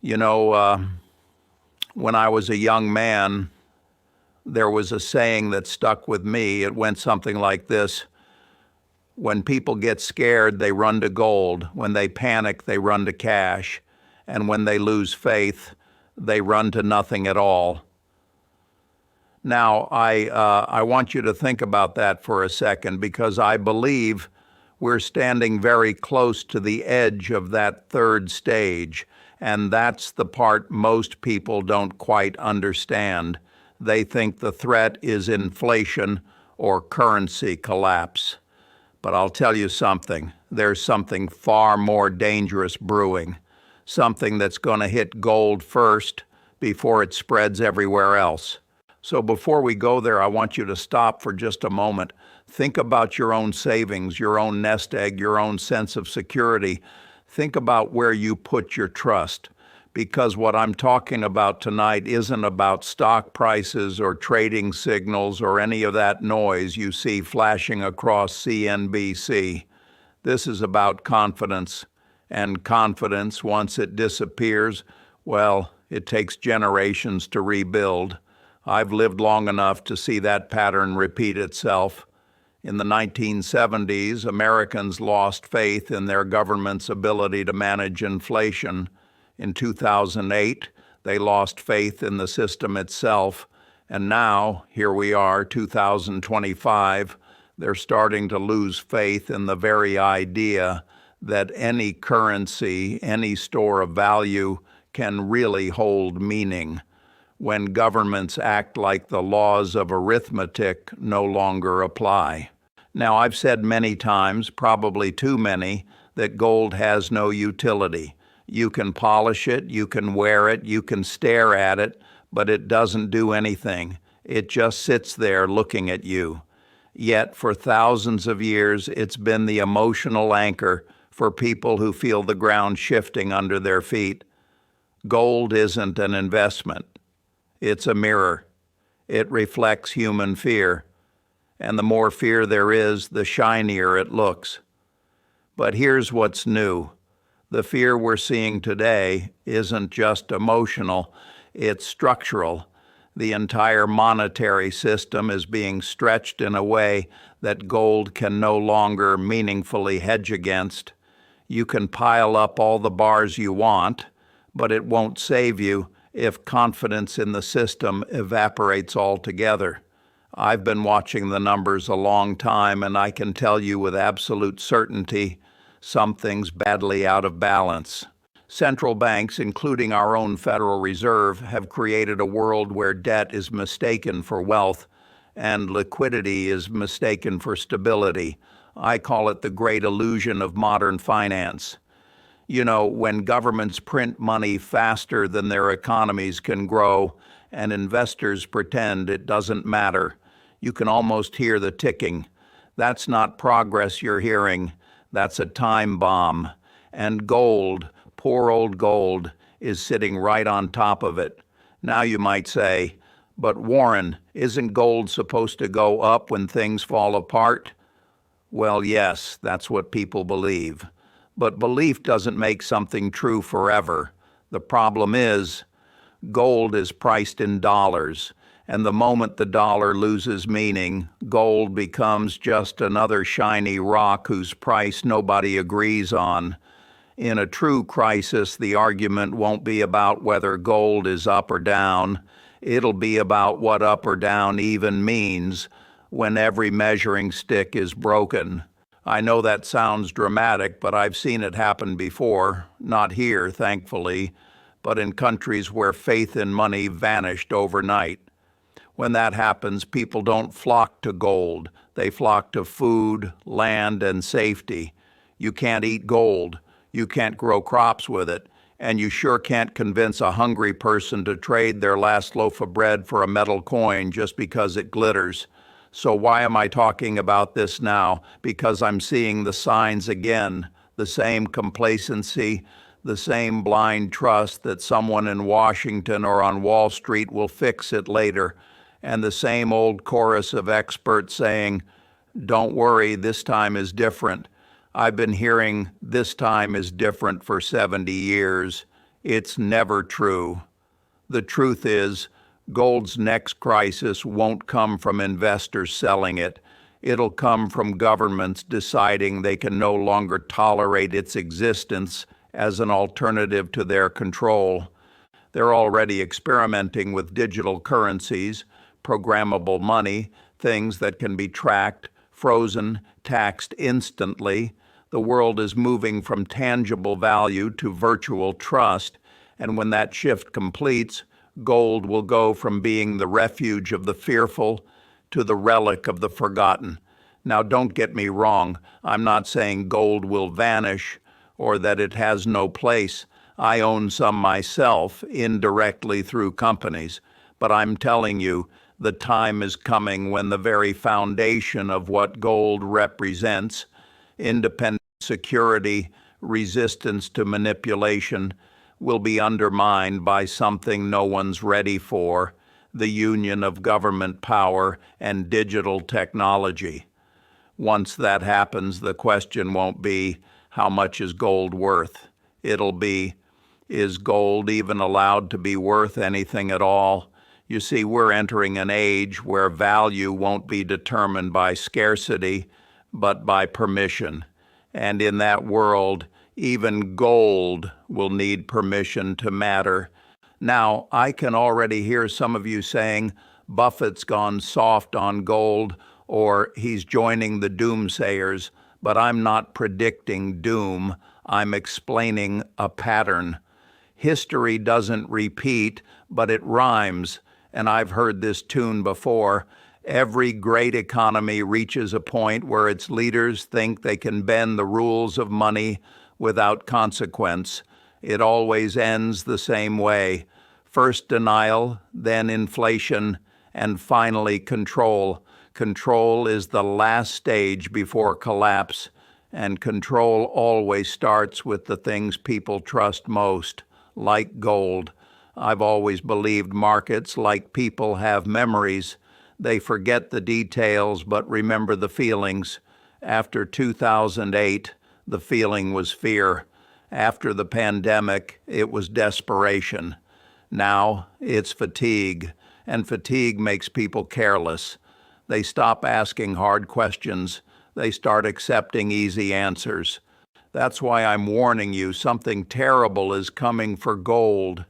You know, when I was a young man, there was a saying that stuck with me. It went something like this: when people get scared, they run to gold. When they panic, they run to cash. And when they lose faith, they run to nothing at all. Now, I want you to think about that for a second, because I believe we're standing very close to the edge of that third stage, and that's the part most people don't quite understand. They think the threat is inflation or currency collapse. But I'll tell you something, there's something far more dangerous brewing, something that's going to hit gold first before it spreads everywhere else. So before we go there, I want you to stop for just a moment. Think about your own savings, your own nest egg, your own sense of security. Think about where you put your trust. Because what I'm talking about tonight isn't about stock prices or trading signals or any of that noise you see flashing across CNBC. This is about confidence. And confidence, once it disappears, well, it takes generations to rebuild. I've lived long enough to see that pattern repeat itself. In the 1970s, Americans lost faith in their government's ability to manage inflation. In 2008, they lost faith in the system itself. And now, here we are, 2025, they're starting to lose faith in the very idea that any currency, any store of value, can really hold meaning. When governments act like the laws of arithmetic no longer apply. Now, I've said many times, probably too many, that gold has no utility. You can polish it, you can wear it, you can stare at it, but it doesn't do anything. It just sits there looking at you. Yet, for thousands of years, it's been the emotional anchor for people who feel the ground shifting under their feet. Gold isn't an investment. It's a mirror. It reflects human fear. And the more fear there is, the shinier it looks. But here's what's new. The fear we're seeing today isn't just emotional, it's structural. The entire monetary system is being stretched in a way that gold can no longer meaningfully hedge against. You can pile up all the bars you want, but it won't save you if confidence in the system evaporates altogether. I've been watching the numbers a long time, and I can tell you with absolute certainty something's badly out of balance. Central banks, including our own Federal Reserve, have created a world where debt is mistaken for wealth and liquidity is mistaken for stability. I call it the great illusion of modern finance. You know, when governments print money faster than their economies can grow and investors pretend it doesn't matter, you can almost hear the ticking. That's not progress you're hearing. That's a time bomb. And gold, poor old gold, is sitting right on top of it. Now you might say, but Warren, isn't gold supposed to go up when things fall apart? Well, yes, that's what people believe. But belief doesn't make something true forever. The problem is, gold is priced in dollars, and the moment the dollar loses meaning, gold becomes just another shiny rock whose price nobody agrees on. In a true crisis, the argument won't be about whether gold is up or down. It'll be about what up or down even means when every measuring stick is broken. I know that sounds dramatic, but I've seen it happen before, not here, thankfully, but in countries where faith in money vanished overnight. When that happens, people don't flock to gold. They flock to food, land, and safety. You can't eat gold. You can't grow crops with it. And you sure can't convince a hungry person to trade their last loaf of bread for a metal coin just because it glitters. So why am I talking about this now? Because I'm seeing the signs again, the same complacency, the same blind trust that someone in Washington or on Wall Street will fix it later, and the same old chorus of experts saying, "Don't worry, this time is different." I've been hearing "this time is different" for 70 years. It's never true. The truth is, gold's next crisis won't come from investors selling it. It'll come from governments deciding they can no longer tolerate its existence as an alternative to their control. They're already experimenting with digital currencies, programmable money, things that can be tracked, frozen, taxed instantly. The world is moving from tangible value to virtual trust, and when that shift completes, gold will go from being the refuge of the fearful to the relic of the forgotten. Now, don't get me wrong, I'm not saying gold will vanish or that it has no place. I own some myself, indirectly through companies, but I'm telling you, the time is coming when the very foundation of what gold represents, independent security, resistance to manipulation, will be undermined by something no one's ready for, the union of government power and digital technology. Once that happens, the question won't be, how much is gold worth? It'll be, is gold even allowed to be worth anything at all? You see, we're entering an age where value won't be determined by scarcity, but by permission. And in that world, even gold will need permission to matter. Now, I can already hear some of you saying, Buffett's gone soft on gold, or he's joining the doomsayers, but I'm not predicting doom. I'm explaining a pattern. History doesn't repeat, but it rhymes, and I've heard this tune before. Every great economy reaches a point where its leaders think they can bend the rules of money without consequence. It always ends the same way. First denial, then inflation, and finally control. Control is the last stage before collapse, and control always starts with the things people trust most, like gold. I've always believed markets, like people, have memories. They forget the details but remember the feelings. After 2008, the feeling was fear. After the pandemic, it was desperation. Now, it's fatigue, and fatigue makes people careless. They stop asking hard questions. They start accepting easy answers. That's why I'm warning you, something terrible is coming for gold.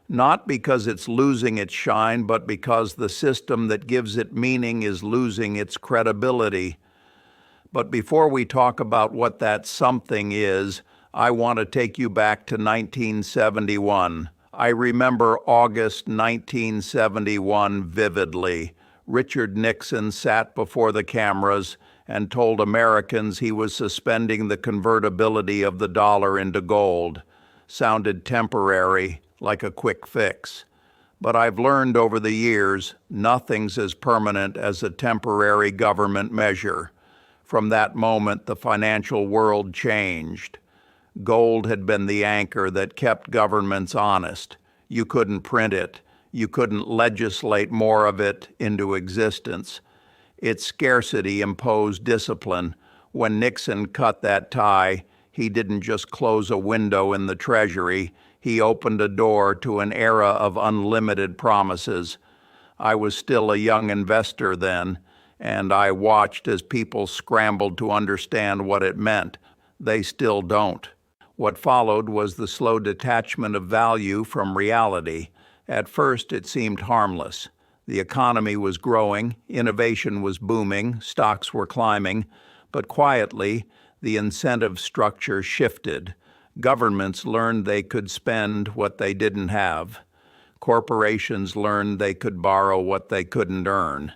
Not because it's losing its shine, but because the system that gives it meaning is losing its credibility. But before we talk about what that something is, I want to take you back to 1971. I remember August 1971 vividly. Richard Nixon sat before the cameras and told Americans he was suspending the convertibility of the dollar into gold. Sounded temporary, like a quick fix. But I've learned over the years, nothing's as permanent as a temporary government measure. From that moment, the financial world changed. Gold had been the anchor that kept governments honest. You couldn't print it. You couldn't legislate more of it into existence. Its scarcity imposed discipline. When Nixon cut that tie, he didn't just close a window in the Treasury. He opened a door to an era of unlimited promises. I was still a young investor then, and I watched as people scrambled to understand what it meant. They still don't. What followed was the slow detachment of value from reality. At first, it seemed harmless. The economy was growing, innovation was booming, stocks were climbing, but quietly, the incentive structure shifted. Governments learned they could spend what they didn't have. Corporations learned they could borrow what they couldn't earn.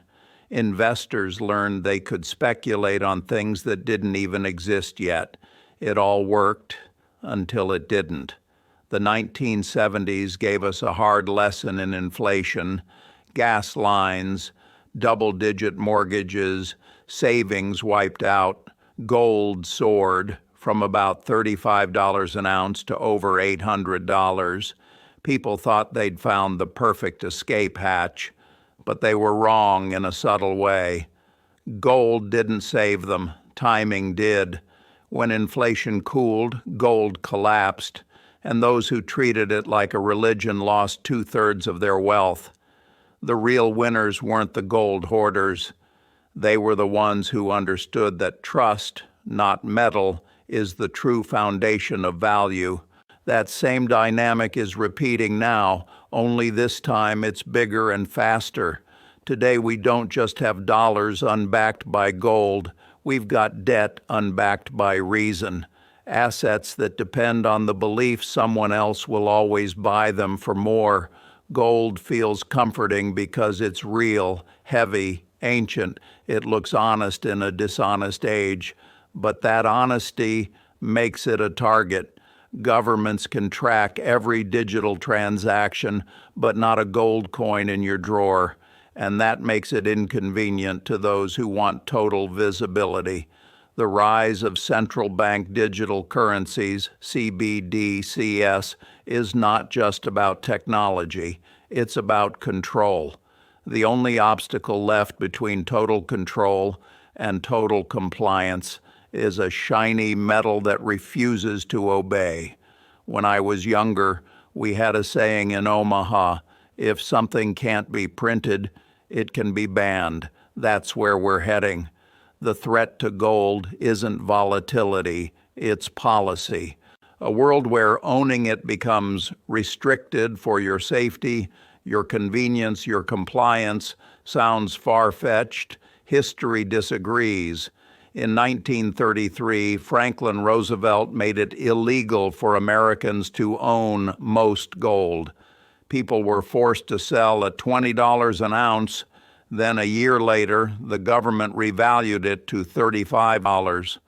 Investors learned they could speculate on things that didn't even exist yet. It all worked until it didn't. The 1970s gave us a hard lesson in inflation. Gas lines, double-digit mortgages, savings wiped out, gold soared from about $35 an ounce to over $800. People thought they'd found the perfect escape hatch, but they were wrong in a subtle way. Gold didn't save them. Timing did. When inflation cooled, gold collapsed, and those who treated it like a religion lost 2/3 of their wealth. The real winners weren't the gold hoarders. They were the ones who understood that trust, not metal, is the true foundation of value. That same dynamic is repeating now, only this time it's bigger and faster. Today we don't just have dollars unbacked by gold, we've got debt unbacked by reason. Assets that depend on the belief someone else will always buy them for more. Gold feels comforting because it's real, heavy, ancient. It looks honest in a dishonest age. But that honesty makes it a target. Governments can track every digital transaction, but not a gold coin in your drawer. And that makes it inconvenient to those who want total visibility. The rise of central bank digital currencies, CBDCs, is not just about technology, it's about control. The only obstacle left between total control and total compliance is a shiny metal that refuses to obey. When I was younger, we had a saying in Omaha, if something can't be printed, it can be banned. That's where we're heading. The threat to gold isn't volatility, it's policy. A world where owning it becomes restricted for your safety, your convenience, your compliance sounds far-fetched. History disagrees. In 1933, Franklin Roosevelt made it illegal for Americans to own most gold. People were forced to sell at $20 an ounce. Then a year later, the government revalued it to $35.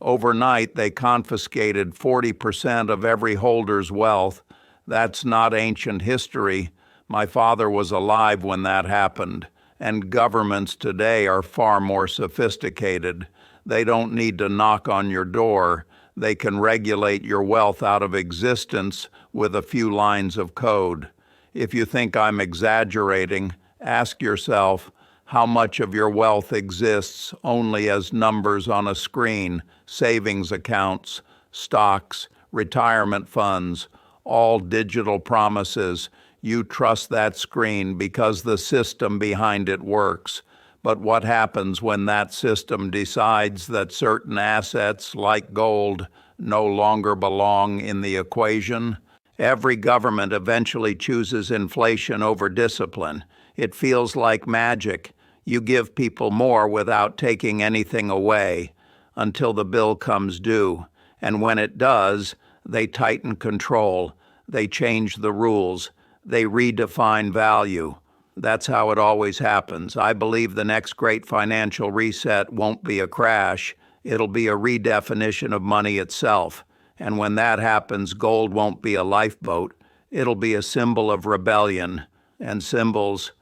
Overnight, they confiscated 40% of every holder's wealth. That's not ancient history. My father was alive when that happened. And governments today are far more sophisticated. They don't need to knock on your door. They can regulate your wealth out of existence with a few lines of code. If you think I'm exaggerating, ask yourself how much of your wealth exists only as numbers on a screen, savings accounts, stocks, retirement funds, all digital promises. You trust that screen because the system behind it works. But what happens when that system decides that certain assets, like gold, no longer belong in the equation? Every government eventually chooses inflation over discipline. It feels like magic. You give people more without taking anything away until the bill comes due. And when it does, they tighten control. They change the rules. They redefine value. That's how it always happens. I believe the next great financial reset won't be a crash. It'll be a redefinition of money itself. And when that happens, gold won't be a lifeboat. It'll be a symbol of rebellion. And symbols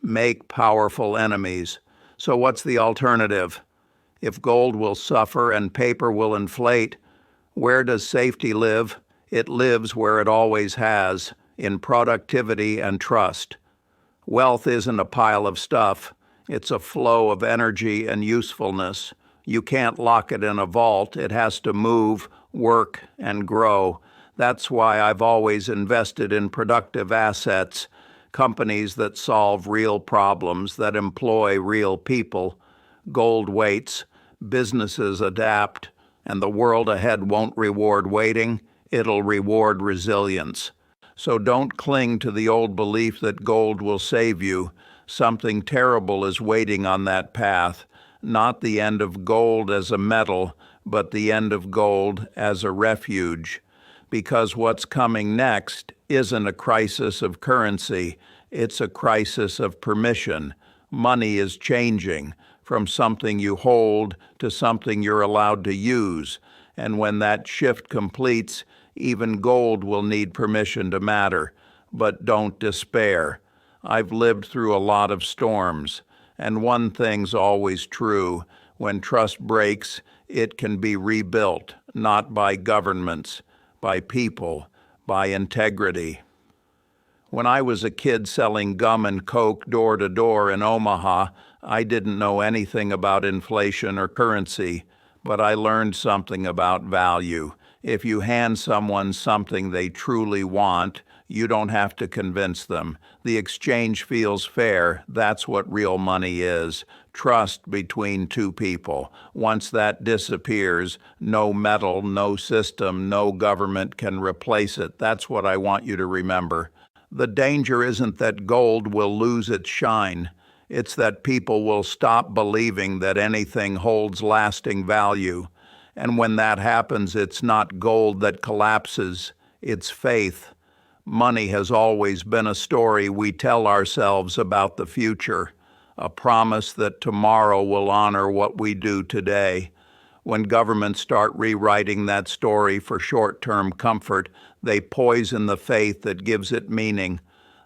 make powerful enemies. So what's the alternative? If gold will suffer and paper will inflate, where does safety live? It lives where it always has, in productivity and trust. Wealth isn't a pile of stuff. It's a flow of energy and usefulness. You can't lock it in a vault. It has to move, work, and grow. That's why I've always invested in productive assets, companies that solve real problems, that employ real people. Gold waits, businesses adapt, and the world ahead won't reward waiting. It'll reward resilience. So don't cling to the old belief that gold will save you. Something terrible is waiting on that path. Not the end of gold as a metal, but the end of gold as a refuge. Because what's coming next isn't a crisis of currency, it's a crisis of permission. Money is changing from something you hold to something you're allowed to use. And when that shift completes, even gold will need permission to matter. But don't despair. I've lived through a lot of storms, and one thing's always true. When trust breaks, it can be rebuilt, not by governments, by people, by integrity. When I was a kid selling gum and Coke door to door in Omaha, I didn't know anything about inflation or currency, but I learned something about value. If you hand someone something they truly want, you don't have to convince them. The exchange feels fair. That's what real money is. Trust between two people. Once that disappears, no metal, no system, no government can replace it. That's what I want you to remember. The danger isn't that gold will lose its shine. It's that people will stop believing that anything holds lasting value. And when that happens, it's not gold that collapses, it's faith. Money has always been a story we tell ourselves about the future, a promise that tomorrow will honor what we do today. When governments start rewriting that story for short-term comfort, they poison the faith that gives it meaning.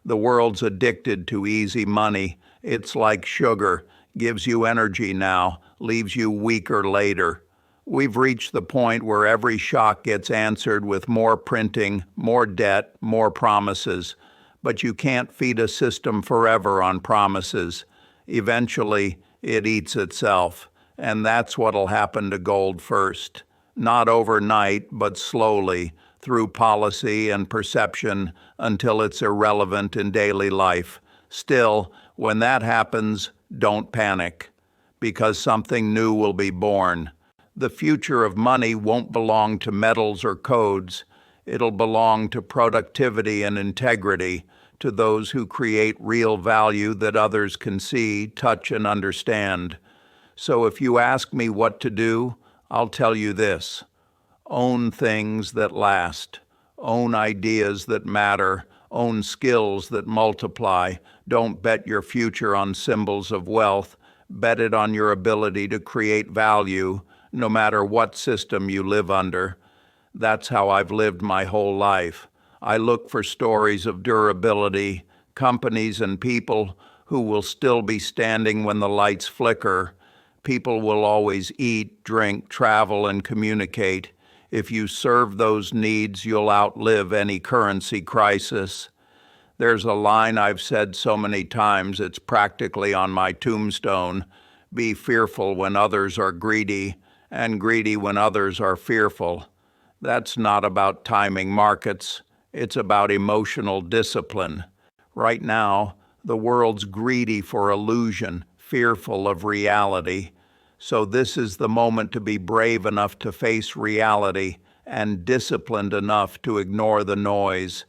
The world's addicted to easy money. It's like sugar, gives you energy now, leaves you weaker later. We've reached the point where every shock gets answered with more printing, more debt, more promises. But you can't feed a system forever on promises. Eventually, it eats itself. And that's what'll happen to gold first. Not overnight, but slowly, through policy and perception, until it's irrelevant in daily life. Still, when that happens, don't panic, because something new will be born. The future of money won't belong to metals or codes. It'll belong to productivity and integrity, to those who create real value that others can see, touch, and understand. So if you ask me what to do, I'll tell you this. Own things that last. Own ideas that matter. Own skills that multiply. Don't bet your future on symbols of wealth. Bet it on your ability to create value, no matter what system you live under. That's how I've lived my whole life. I look for stories of durability, companies and people who will still be standing when the lights flicker. People will always eat, drink, travel, and communicate. If you serve those needs, you'll outlive any currency crisis. There's a line I've said so many times, it's practically on my tombstone. Be fearful when others are greedy, and greedy when others are fearful. That's not about timing markets. It's about emotional discipline. Right now, the world's greedy for illusion, fearful of reality. So this is the moment to be brave enough to face reality and disciplined enough to ignore the noise.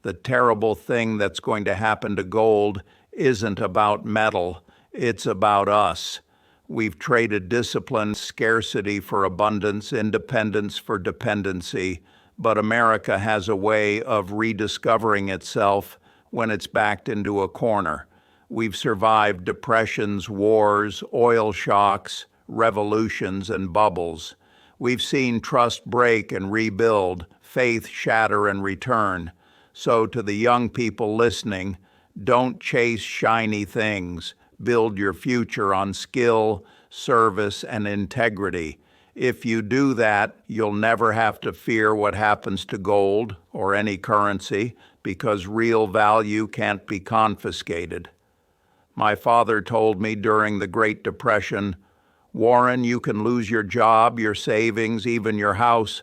The terrible thing that's going to happen to gold isn't about metal. It's about us. We've traded discipline, scarcity for abundance, independence for dependency. But America has a way of rediscovering itself when it's backed into a corner. We've survived depressions, wars, oil shocks, revolutions, and bubbles. We've seen trust break and rebuild, faith shatter and return. So to the young people listening, don't chase shiny things. Build your future on skill, service, and integrity. If you do that, you'll never have to fear what happens to gold or any currency, because real value can't be confiscated. My father told me during the Great Depression, Warren, you can lose your job, your savings, even your house,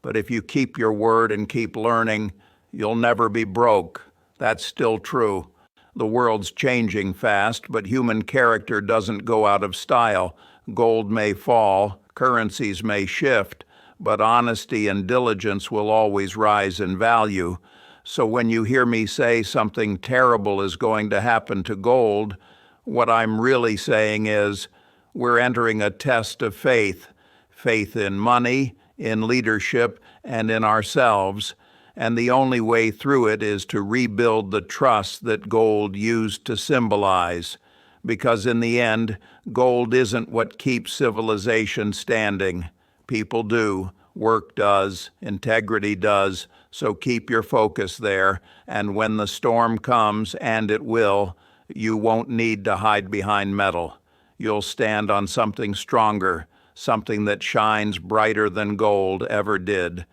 but if you keep your word and keep learning, you'll never be broke. That's still true. The world's changing fast, but human character doesn't go out of style. Gold may fall, currencies may shift, but honesty and diligence will always rise in value. So when you hear me say something terrible is going to happen to gold, what I'm really saying is we're entering a test of faith. Faith in money, in leadership, and in ourselves. And the only way through it is to rebuild the trust that gold used to symbolize. Because in the end, gold isn't what keeps civilization standing. People do, work does, integrity does, so keep your focus there, and when the storm comes, and it will, you won't need to hide behind metal. You'll stand on something stronger, something that shines brighter than gold ever did.